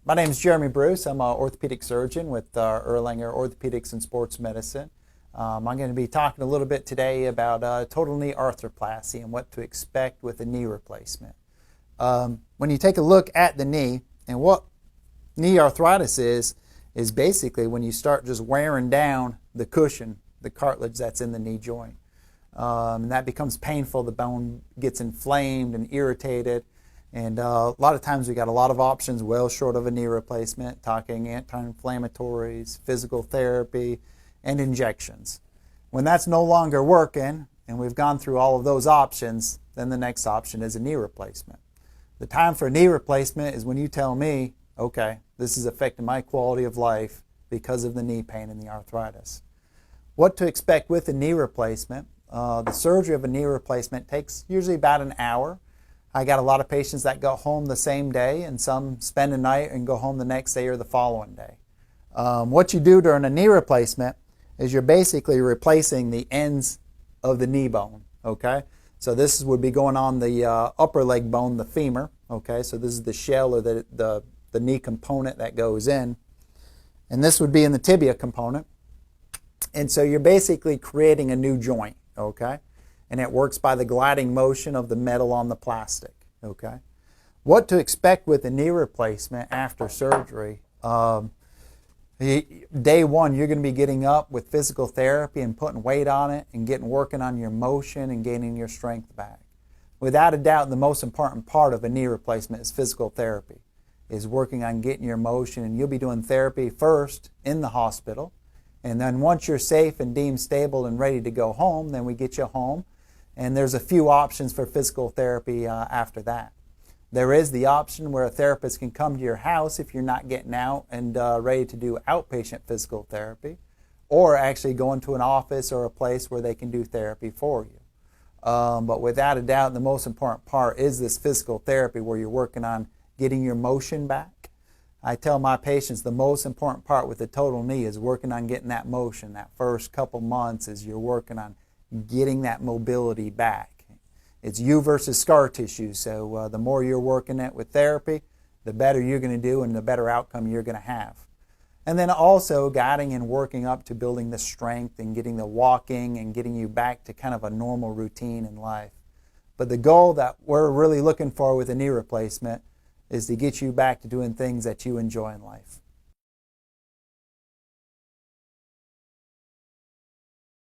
My name is Jeremy Bruce. I'm an orthopedic surgeon with Erlanger Orthopedics and Sports Medicine. I'm going to be talking a little bit today about total knee arthroplasty and what to expect with a knee replacement. When you take a look at the knee, and what knee arthritis is basically when you start just wearing down the cushion, the cartilage that's in the knee joint. And that becomes painful. The bone gets inflamed and irritated. And a lot of times we got a lot of options well short of a knee replacement, talking anti-inflammatories, physical therapy, and injections. When that's no longer working, and we've gone through all of those options, then the next option is a knee replacement. The time for a knee replacement is when you tell me, okay, this is affecting my quality of life because of the knee pain and the arthritis. What to expect with a knee replacement? The surgery of a knee replacement takes usually about an hour. I got a lot of patients that go home the same day, and some spend a night and go home the next day or the following day. What you do during a knee replacement is you're basically replacing the ends of the knee bone, okay? So this would be going on the upper leg bone, the femur, okay? So this is the shell or the knee component that goes in. And this would be in the tibia component. And so you're basically creating a new joint, okay? And it works by the gliding motion of the metal on the plastic, okay? What to expect with a knee replacement after surgery? Day one, you're going to be getting up with physical therapy and putting weight on it and working on your motion and gaining your strength back. Without a doubt, the most important part of a knee replacement is physical therapy, is working on getting your motion, and you'll be doing therapy first in the hospital. And then once you're safe and deemed stable and ready to go home, then we get you home. And there's a few options for physical therapy after that. There is the option where a therapist can come to your house if you're not getting out and ready to do outpatient physical therapy, or actually go into an office or a place where they can do therapy for you. But without a doubt, the most important part is this physical therapy where you're working on getting your motion back. I tell my patients the most important part with the total knee is working on getting that motion. That first couple months is you're working on getting that mobility back. It's you versus scar tissue, so the more you're working it with therapy, the better you're going to do and the better outcome you're going to have. And then also guiding and working up to building the strength and getting the walking and getting you back to kind of a normal routine in life. But the goal that we're really looking for with a knee replacement is to get you back to doing things that you enjoy in life.